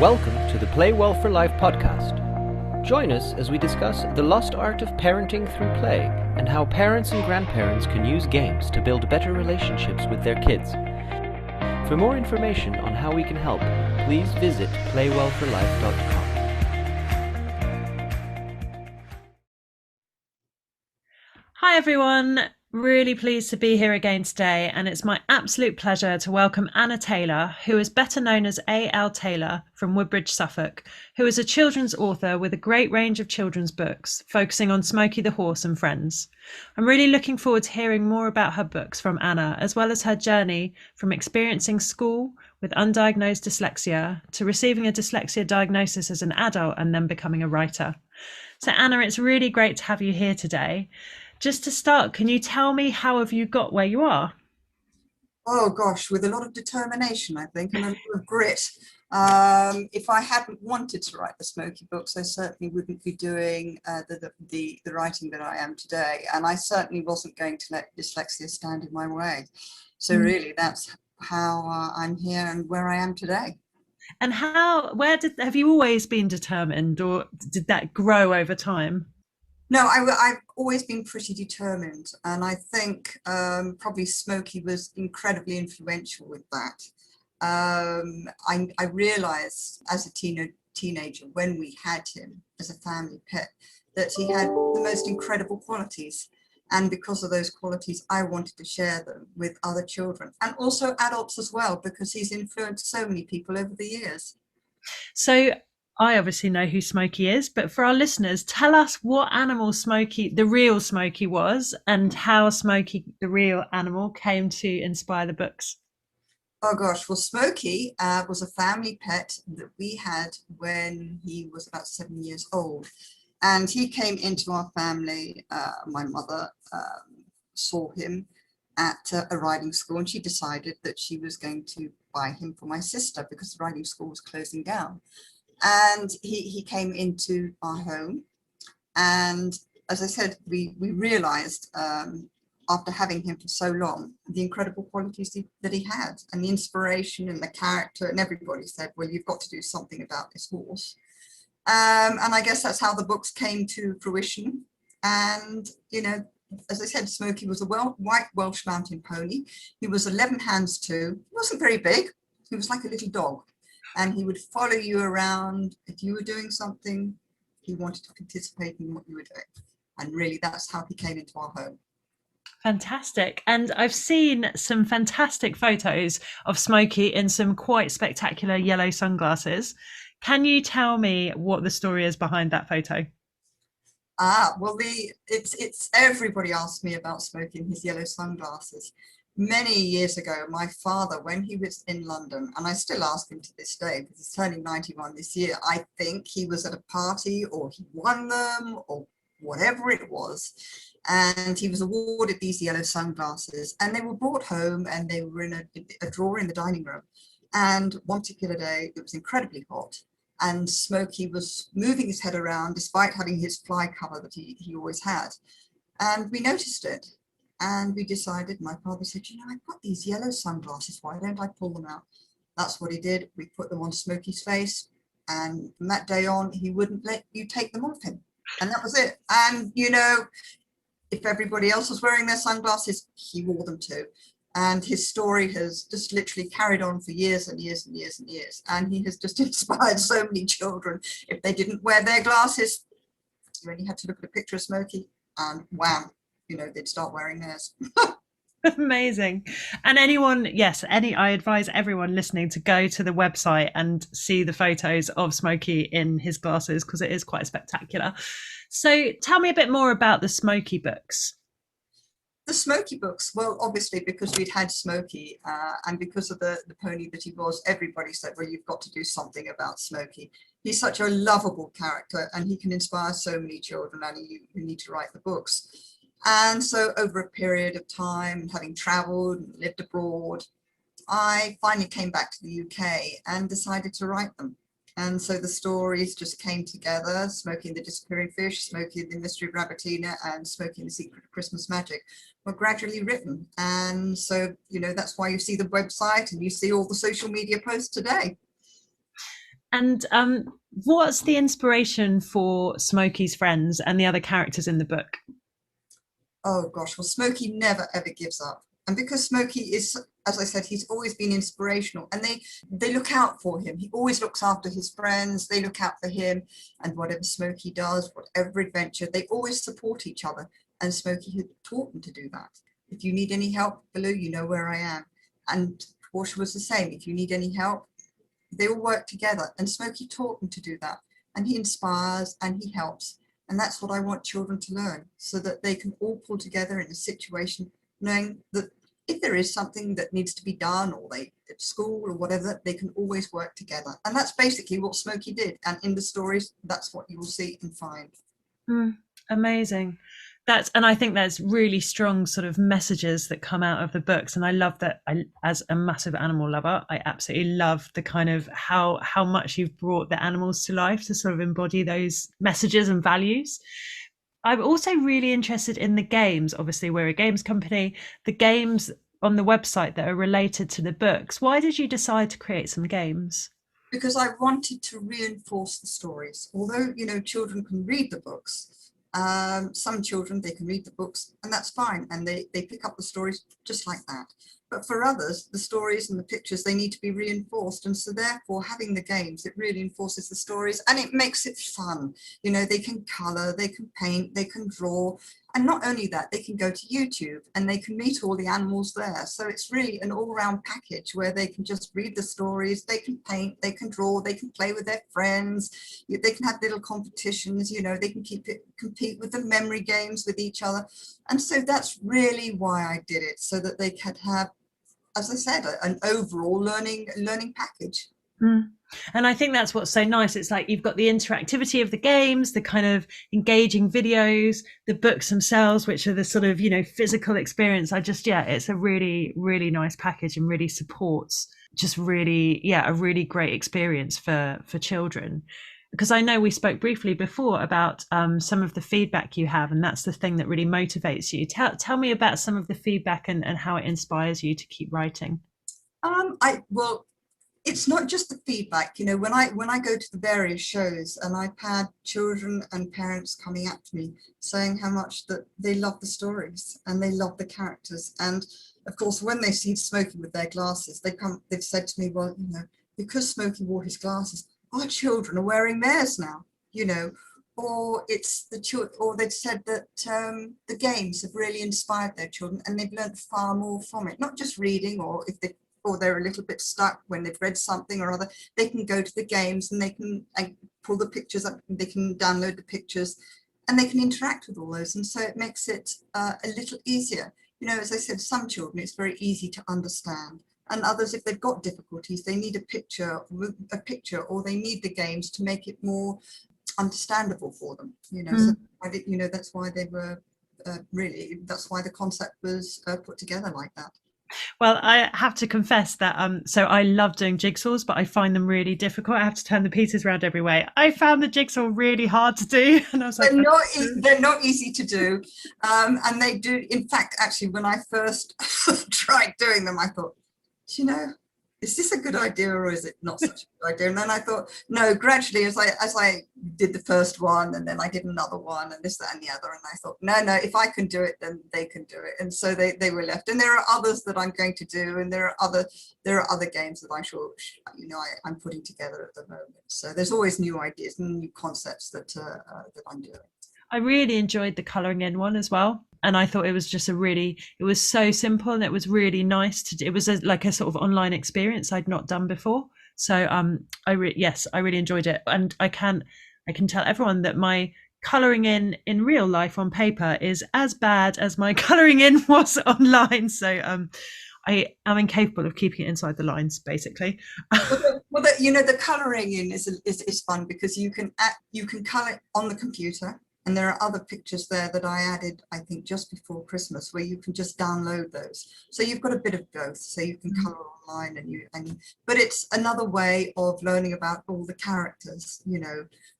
Welcome to the Play Well for Life podcast. Join us as we discuss the lost art of parenting through play and how parents and grandparents can use games to build better relationships with their kids. For more information on how we can help, please visit playwellforlife.com. Hi everyone, really pleased to be here again today, and it's my absolute pleasure to welcome A.L.Tayler, who is better known as A.L.Tayler from Woodbridge, Suffolk, who is a children's author with a great range of children's books, focusing on Smokey the horse and friends. I'm really looking forward to hearing more about her books from Anna, as well as her journey from experiencing school with undiagnosed dyslexia to receiving a dyslexia diagnosis as an adult and then becoming a writer. So Anna, it's really great to have you here today. Just to start, can you tell me how have you got where you are? Oh gosh, with a lot of determination, I think, and a lot of grit. If I hadn't wanted to write the Smokey books, I certainly wouldn't be doing the writing that I am today. And I certainly wasn't going to let dyslexia stand in my way. So really, that's how I'm here and where I am today. And have you always been determined, or did that grow over time? No, I've always been pretty determined, and I think probably Smokey was incredibly influential with that. I realized as a teenager when we had him as a family pet that he had the most incredible qualities, and because of those qualities I wanted to share them with other children and also adults as well, because he's influenced so many people over the years. So I obviously know who Smokey is, but for our listeners, tell us what animal Smokey, the real Smokey, was, and how Smokey, the real animal, came to inspire the books. Oh gosh, well, Smokey was a family pet that we had when he was about 7 years old. And he came into our family. My mother saw him at a riding school, and she decided that she was going to buy him for my sister because the riding school was closing down. And he came into our home, and as I said, we realized after having him for so long the incredible qualities that he had, and the inspiration and the character, and everybody said, well, you've got to do something about this horse. And I guess that's how the books came to fruition. And as I said, Smokey was a white Welsh mountain pony. He was 11 hands too. He wasn't very big. He was like a little dog. And he would follow you around. If you were doing something, he wanted to participate in what you were doing. And really, that's how he came into our home. Fantastic. And I've seen some fantastic photos of Smokey in some quite spectacular yellow sunglasses. Can you tell me what the story is behind that photo? Well, it's everybody asked me about Smokey and his yellow sunglasses. Many years ago, my father, when he was in London, and I still ask him to this day because he's turning 91 this year, I think he was at a party or he won them or whatever it was, and he was awarded these yellow sunglasses, and they were brought home and they were in a drawer in the dining room. And one particular day, it was incredibly hot, and Smokey was moving his head around despite having his fly cover that he always had, and we noticed it. And we decided, my father said, I've got these yellow sunglasses, why don't I pull them out? That's what he did. We put them on Smokey's face, and from that day on, he wouldn't let you take them off him. And that was it. And, if everybody else was wearing their sunglasses, he wore them too. And his story has just literally carried on for years and years and years and years. And he has just inspired so many children. If they didn't wear their glasses, you only had to look at a picture of Smokey and wham, they'd start wearing theirs. Amazing. And I advise everyone listening to go to the website and see the photos of Smokey in his glasses, because it is quite spectacular. So tell me a bit more about the Smokey books. The Smokey books, well, obviously because we'd had Smokey and because of the pony that he was, everybody said, well, you've got to do something about Smokey. He's such a lovable character and he can inspire so many children, and you need to write the books. And so over a period of time, having traveled and lived abroad, I finally came back to the UK and decided to write them. And so the stories just came together. Smokey and the Disappearing Fish, Smokey and the Mystery of Rabbittina, and Smokey and the Secret of Christmas Magic were gradually written. And so, that's why you see the website and you see all the social media posts today. And what's the inspiration for Smokey's friends and the other characters in the book? Oh gosh, well, Smokey never ever gives up. And because Smokey is, as I said, he's always been inspirational, and they look out for him. He always looks after his friends. They look out for him, and whatever Smokey does, whatever adventure, they always support each other. And Smokey had taught them to do that. If you need any help, Baloo, you know where I am. And Portia was the same. If you need any help, they all work together. And Smokey taught them to do that. And he inspires and he helps. And that's what I want children to learn, so that they can all pull together in a situation, knowing that if there is something that needs to be done, or they at school or whatever, they can always work together. And that's basically what Smokey did. And in the stories, that's what you will see and find. Amazing. And I think there's really strong sort of messages that come out of the books. And I love that. As a massive animal lover, I absolutely love the kind of how much you've brought the animals to life to sort of embody those messages and values. I'm also really interested in the games. Obviously, we're a games company. The games on the website that are related to the books. Why did you decide to create some games? Because I wanted to reinforce the stories. Although, children can read the books, some children, they can read the books and that's fine. And they pick up the stories just like that. But for others, the stories and the pictures, they need to be reinforced. And so therefore, having the games, it really enforces the stories and it makes it fun. They can color, they can paint, they can draw. And not only that, they can go to YouTube and they can meet all the animals there. So it's really an all-round package where they can just read the stories, they can paint, they can draw, they can play with their friends, they can have little competitions, they can compete with the memory games with each other. And so that's really why I did it, so that they could have, as I said, an overall learning package. And I think that's what's so nice. It's like you've got the interactivity of the games, the kind of engaging videos, the books themselves, which are the sort of, physical experience. It's a really, really nice package and really supports just really, a really great experience for children. Because I know we spoke briefly before about some of the feedback you have, and that's the thing that really motivates you. Tell me about some of the feedback and how it inspires you to keep writing. Well, it's not just the feedback. When I go to the various shows, and I've had children and parents coming up to me saying how much that they love the stories and they love the characters. And of course, when they see Smokey with their glasses, they've said to me, well, because Smokey wore his glasses, our children are wearing theirs now, or it's or they've said that the games have really inspired their children and they've learned far more from it, not just reading, or they're a little bit stuck when they've read something or other, they can go to the games and they can pull the pictures up, they can download the pictures and they can interact with all those. And so it makes it a little easier. As I said, some children, it's very easy to understand. And others, if they've got difficulties, they need a picture, or they need the games to make it more understandable for them. So that's why they were that's why the concept was put together like that. Well, I have to confess that so I love doing jigsaws, but I find them really difficult. I have to turn the pieces around every way. I found the jigsaw really hard to do, and I was like, they're not easy to do, and they do. In fact, actually, when I first tried doing them, I thought, is this a good idea or is it not such a good idea? And then I thought, no, gradually as I did the first one and then I did another one and this, that and the other, and I thought, no, if I can do it, then they can do it. And so they were left. And there are others that I'm going to do, and there are other games that I'm sure, I'm putting together at the moment. So there's always new ideas and new concepts that I'm doing. I really enjoyed the colouring in one as well. And I thought it was just it was so simple and it was really nice to do. It was like a sort of online experience I'd not done before. So I really enjoyed it. And I can tell everyone that my colouring in real life on paper is as bad as my colouring in was online. So I am incapable of keeping it inside the lines, basically. Well, the colouring in is fun because you can colour on the computer. And there are other pictures there that I added, I think, just before Christmas, where you can just download those. So you've got a bit of both. So you can colour online, but it's another way of learning about all the characters,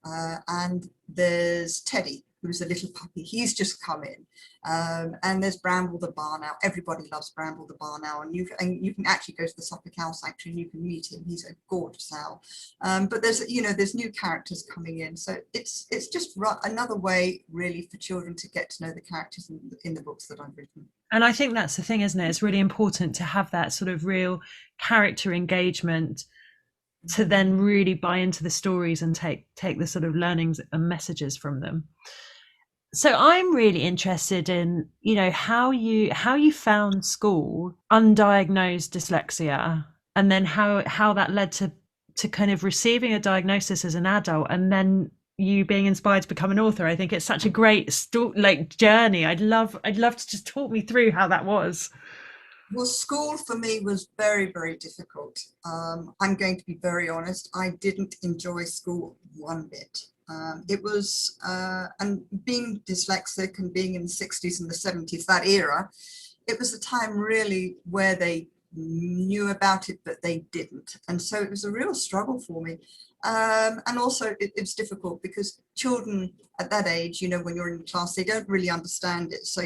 and there's Teddy, who's a little puppy. He's just come in. And there's Bramble the barn owl. Everybody loves Bramble the barn owl. And you can actually go to the Suffolk Owl Sanctuary and you can meet him. He's a gorgeous owl. But there's new characters coming in. So it's just another way really for children to get to know the characters in the books that I've written. And I think that's the thing, isn't it? It's really important to have that sort of real character engagement to then really buy into the stories and take the sort of learnings and messages from them. So I'm really interested in, how you found school, undiagnosed dyslexia, and then how that led to kind of receiving a diagnosis as an adult, and then you being inspired to become an author. I think it's such a great journey. I'd love to just talk me through how that was. Well, school for me was very, very difficult. I'm going to be very honest. I didn't enjoy school one bit. It was, and being dyslexic and being in the 60s and the 70s, that era, it was a time really where they knew about it, but they didn't. And so it was a real struggle for me. And also it's difficult because children at that age, when you're in class, they don't really understand it. So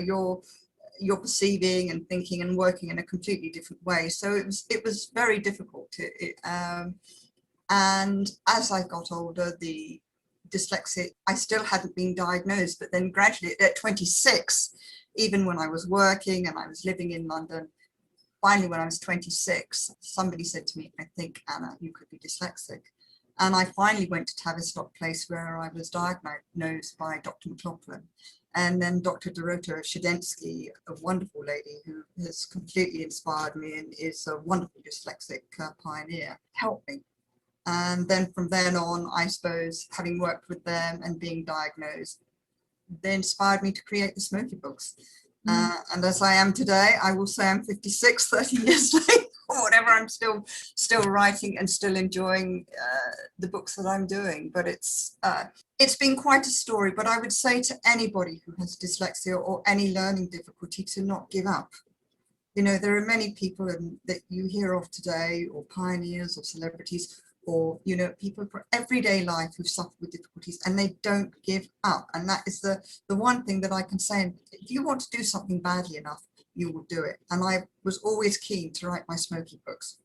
you're perceiving and thinking and working in a completely different way. So it was very difficult. And as I got older, the dyslexia, I still hadn't been diagnosed, but then gradually at 26, even when I was working and I was living in London, finally when I was 26, somebody said to me, I think, Anna, you could be dyslexic. And I finally went to Tavistock Place where I was diagnosed by Dr. McLaughlin. And then Dr. Dorota Shedensky, a wonderful lady who has completely inspired me and is a wonderful dyslexic pioneer, helped me. And then from then on, I suppose, having worked with them and being diagnosed, they inspired me to create the Smokey Books. And as I am today, I will say I'm 56, 30 years later, or whatever, I'm still writing and still enjoying the books that I'm doing. But it's been quite a story. But I would say to anybody who has dyslexia or any learning difficulty to not give up. There are many people that you hear of today, or pioneers or celebrities, or people for everyday life who suffer with difficulties and they don't give up. And that is the one thing that I can say. If you want to do something badly enough, you will do it. And I was always keen to write my Smokey books,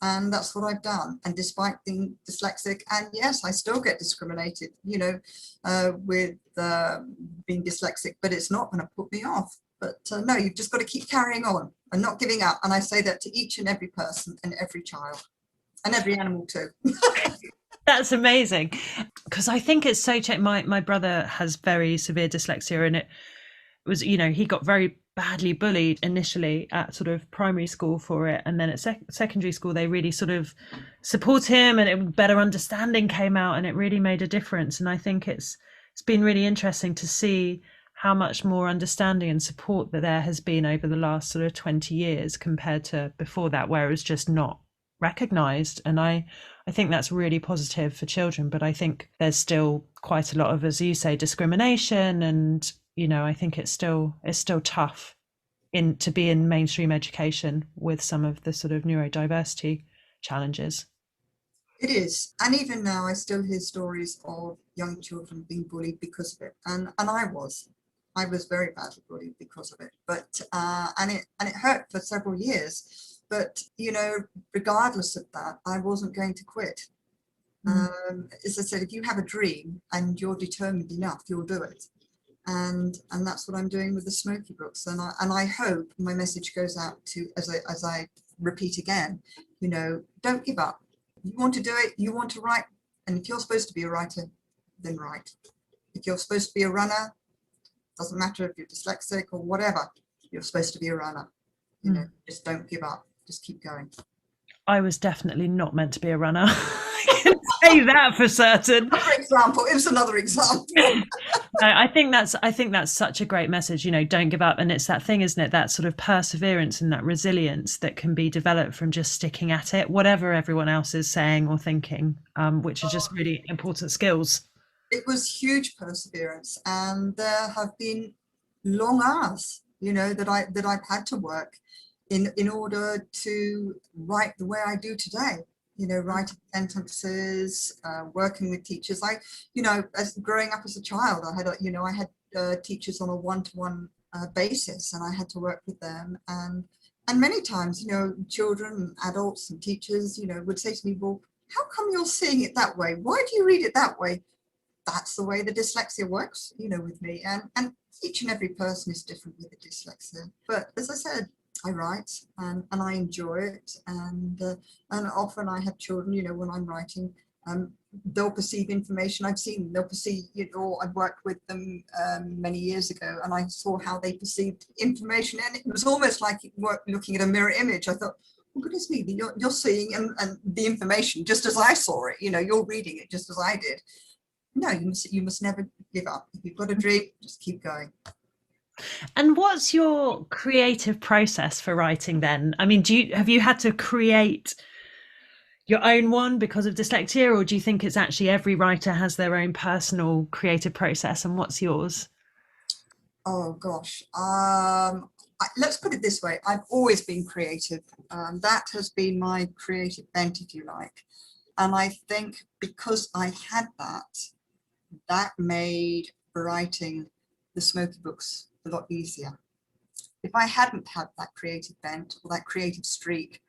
and that's what I've done. And despite being dyslexic, and yes, I still get discriminated with being dyslexic, but it's not going to put me off. But no, you've just got to keep carrying on and not giving up. And I say that to each and every person and every child. And every animal too. That's amazing, because I think it's so my brother has very severe dyslexia, and it was, he got very badly bullied initially at sort of primary school for it, and then at secondary school they really sort of support him, and better understanding came out, and it really made a difference. And I think it's been really interesting to see how much more understanding and support that there has been over the last sort of 20 years compared to before that, where it was just not recognized. And I think that's really positive for children, but I think there's still quite a lot of, as you say, discrimination, and I think it's still tough to be in mainstream education with some of the sort of neurodiversity challenges. It is. And even now I still hear stories of young children being bullied because of it, and I was very badly bullied because of it, but and it hurt for several years. But, regardless of that, I wasn't going to quit. As I said, if you have a dream and you're determined enough, you'll do it. And that's what I'm doing with the Smokey Books. And I hope my message goes out to, as I repeat again, don't give up. You want to do it, you want to write. And if you're supposed to be a writer, then write. If you're supposed to be a runner, doesn't matter if you're dyslexic or whatever, you're supposed to be a runner. Just don't give up. Just keep going. I was definitely not meant to be a runner. I can say that for certain. For example, it was another example. I think that's such a great message. Don't give up, and it's that thing, isn't it? That sort of perseverance and that resilience that can be developed from just sticking at it, whatever everyone else is saying or thinking, which are just really important skills. It was huge perseverance, and there have been long hours, that I've had to work in order to write the way I do today. writing sentences, working with teachers. As growing up as a child, I had teachers on a one-to-one basis, and I had to work with them. And many times, children, adults and teachers, would say to me, well, how come you're seeing it that way? Why do you read it that way? That's the way the dyslexia works, with me. And each and every person is different with the dyslexia. But as I said, I write and I enjoy it. And often I have children, when I'm writing, they'll perceive information I've seen. They'll perceive, I've worked with them many years ago, and I saw how they perceived information. And it was almost like looking at a mirror image. I thought, oh, goodness me, you're seeing and the information just as I saw it. You're reading it just as I did. No, you must never give up. If you've got a dream, just keep going. And what's your creative process for writing then? I mean, have you had to create your own one because of dyslexia, or do you think it's actually every writer has their own personal creative process, and what's yours? Oh gosh, let's put it this way. I've always been creative. That has been my creative bent, if you like. And I think because I had that made writing the Smokey books a lot easier. If I hadn't had that creative bent or that creative streak,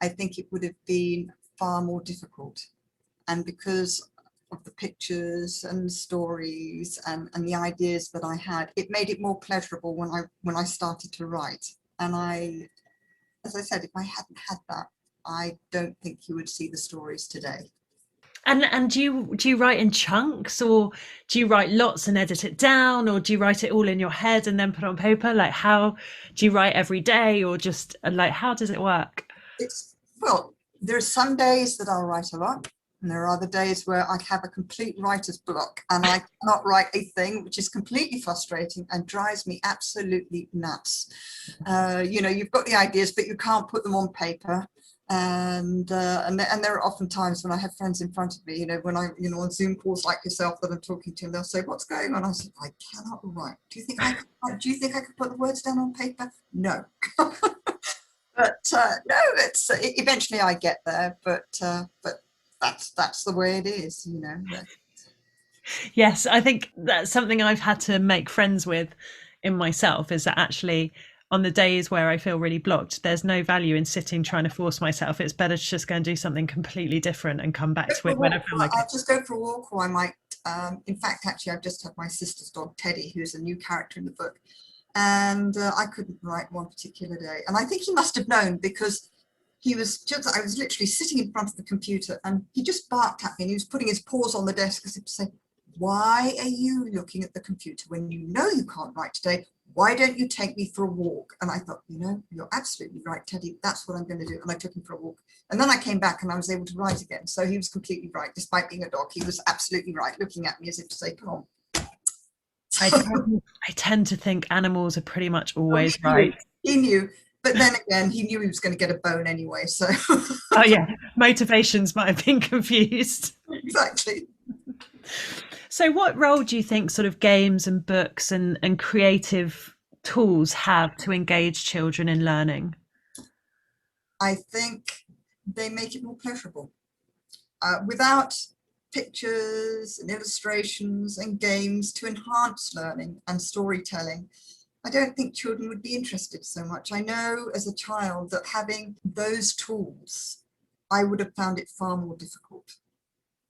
I think it would have been far more difficult. And because of the pictures and the stories and the ideas that I had, it made it more pleasurable when I started to write. And as I said, if I hadn't had that, I don't think you would see the stories today. And do you write in chunks, or do you write lots and edit it down, or do you write it all in your head and then put it on paper? Like, how do you write every day, or just like, how does it work? Well, there are some days that I'll write a lot, and there are other days where I have a complete writer's block and I cannot write a thing, which is completely frustrating and drives me absolutely nuts. You've got the ideas, but you can't put them on paper. And there are often times when I have friends in front of me, when I, on Zoom calls like yourself that I'm talking to, and they'll say, "What's going on?" I say, "I cannot write. Do you think I could put the words down on paper?" No. But no, it's eventually I get there. But that's the way it is, Yes, I think that's something I've had to make friends with in myself, is that actually on the days where I feel really blocked, there's no value in sitting trying to force myself. It's better to just go and do something completely different and come back to it when I feel like it. I'll just go for a walk, or I might, in fact, actually, I've just had my sister's dog, Teddy, who's a new character in the book. And I couldn't write one particular day. And I think he must have known, because I was literally sitting in front of the computer and he just barked at me, and he was putting his paws on the desk as if to say, "Why are you looking at the computer when you know you can't write today? Why don't you take me for a walk?" And I thought, you're absolutely right, Teddy. That's what I'm going to do. And I took him for a walk. And then I came back and I was able to write again. So he was completely right. Despite being a dog, he was absolutely right, looking at me as if to say, "Come on." I tend to think animals are pretty much always right. He knew. But then again, he knew he was going to get a bone anyway. So. Oh, yeah. Motivations might have been confused. Exactly. So what role do you think sort of games and books and creative tools have to engage children in learning? I think they make it more pleasurable. Without pictures and illustrations and games to enhance learning and storytelling, I don't think children would be interested so much. I know as a child that having those tools, I would have found it far more difficult.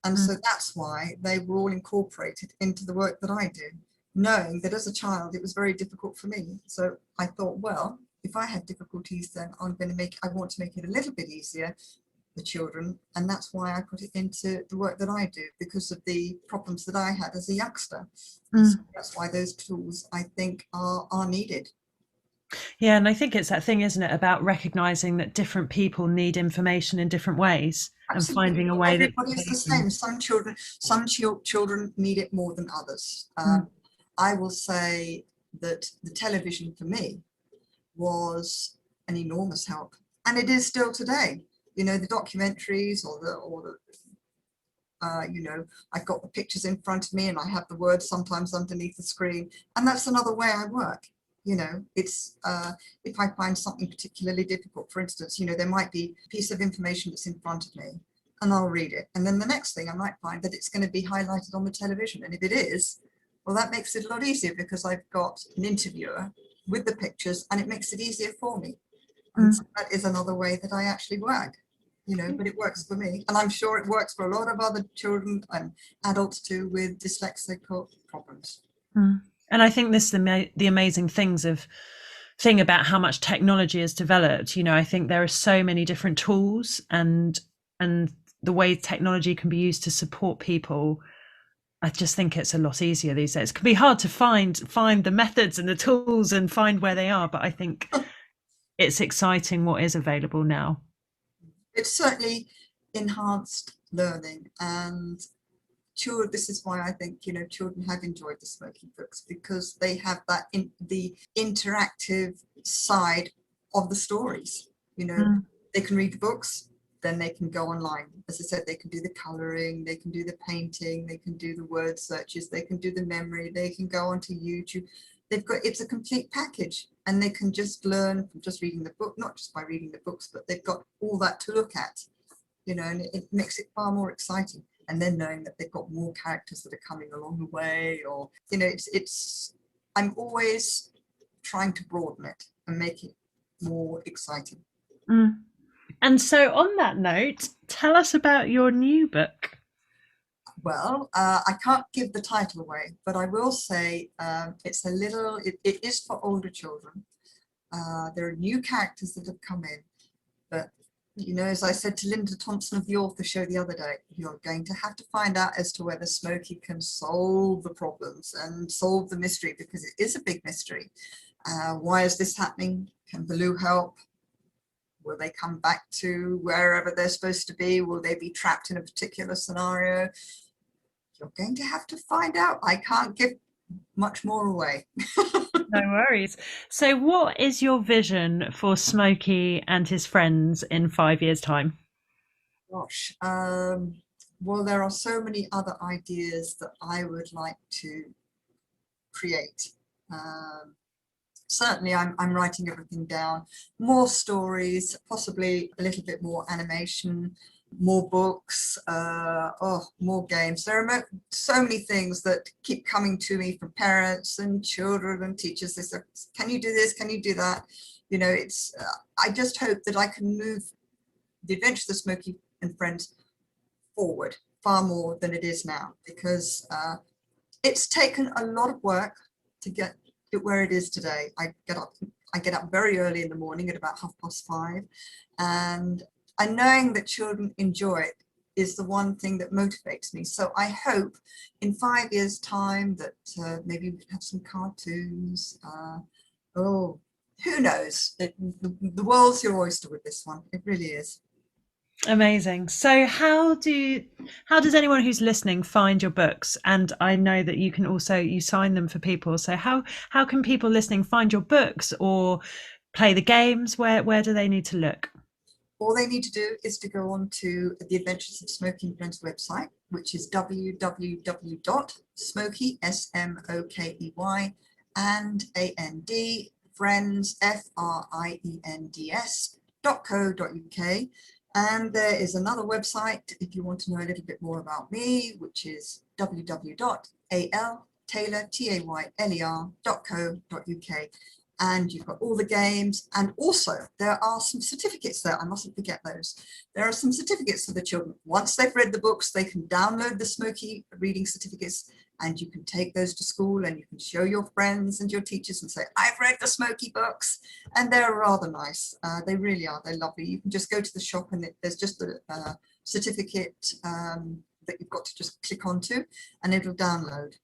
And so that's why they were all incorporated into the work that I do, knowing that as a child, it was very difficult for me. So I thought, well, if I had difficulties, then I want to make it a little bit easier for children. And that's why I put it into the work that I do, because of the problems that I had as a youngster. So that's why those tools, I think, are needed. Yeah, and I think it's that thing, isn't it, about recognizing that different people need information in different ways. Absolutely. And finding a way that everybody's the same. Some children need it more than others. I will say that the television for me was an enormous help, and it is still today. The documentaries or the I've got the pictures in front of me and I have the words sometimes underneath the screen, and that's another way I work. It's if I find something particularly difficult, for instance, there might be a piece of information that's in front of me and I'll read it. And then the next thing I might find that it's going to be highlighted on the television. And if it is, well, that makes it a lot easier because I've got an interviewer with the pictures and it makes it easier for me. And so that is another way that I actually work, but it works for me. And I'm sure it works for a lot of other children and adults too with dyslexic problems. And I think this is the amazing thing about how much technology has developed. I think there are so many different tools and the way technology can be used to support people. I just think it's a lot easier these days. It can be hard to find the methods and the tools and find where they are, but I think it's exciting what is available now. It's certainly enhanced learning, and this is why I think children have enjoyed the Smokey books, because they have that the interactive side of the stories. They can read the books, then they can go online. As I said, they can do the colouring, they can do the painting, they can do the word searches, they can do the memory, they can go onto YouTube. It's a complete package, and they can just learn from just reading the book, not just by reading the books, but they've got all that to look at, and it makes it far more exciting. And then knowing that they've got more characters that are coming along the way, or, I'm always trying to broaden it and make it more exciting. And so on that note, tell us about your new book. Well, I can't give the title away, but I will say it is for older children. There are new characters that have come in, but as I said to Linda Thompson of the Author Show the other day, you're going to have to find out as to whether Smokey can solve the problems and solve the mystery, because it is a big mystery. Why is this happening? Can Baloo help? Will they come back to wherever they're supposed to be? Will they be trapped in a particular scenario? You're going to have to find out. I can't give much more away. No worries. So what is your vision for Smokey and his friends in 5 years' time? Gosh, well, there are so many other ideas that I would like to create. Certainly I'm writing everything down. More stories, possibly a little bit more animation, more books, more games. There are so many things that keep coming to me from parents and children and teachers. They say, can you do this? Can you do that? I just hope that I can move the Adventures of Smokey and Friends forward far more than it is now, because it's taken a lot of work to get it where it is today. I get up very early in the morning at about 5:30, and knowing that children enjoy it is the one thing that motivates me. So I hope in 5 years' time that maybe we can have some cartoons. Who knows? The world's your oyster with this one. It really is. Amazing. So how does anyone who's listening find your books? And I know that you can also, you sign them for people. So how can people listening find your books or play the games? Where do they need to look? All they need to do is to go on to the Adventures of Smokey and Friends website, which is www.smokey, SMOKEY, and AND, friends, FRIENDS.co.uk. And there is another website if you want to know a little bit more about me, which is www.A.L.Tayler.co.uk. And you've got all the games, and also there are some certificates there. I mustn't forget those. There are some certificates for the children. Once they've read the books, they can download the Smokey reading certificates, and you can take those to school and you can show your friends and your teachers and say, I've read the Smokey books. And they're rather nice. They really are. They're lovely. You can just go to the shop and there's just a certificate that you've got to just click onto, and it'll download.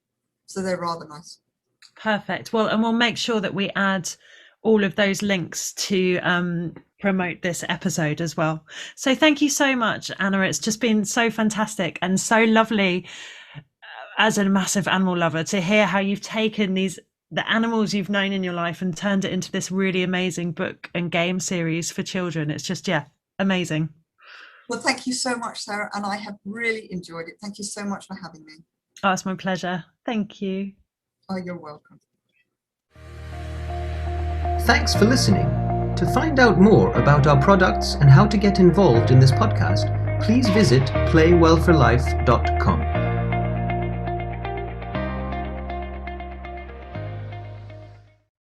So they're rather nice. Perfect. Well, and we'll make sure that we add all of those links to promote this episode as well. So thank you so much, Anna. It's just been so fantastic and so lovely as a massive animal lover to hear how you've taken the animals you've known in your life and turned it into this really amazing book and game series for children. It's just, amazing. Well, thank you so much, Sarah. And I have really enjoyed it. Thank you so much for having me. Oh, it's my pleasure. Thank you. Oh, you're welcome. Thanks for listening. To find out more about our products and how to get involved in this podcast, please visit playwellforlife.com.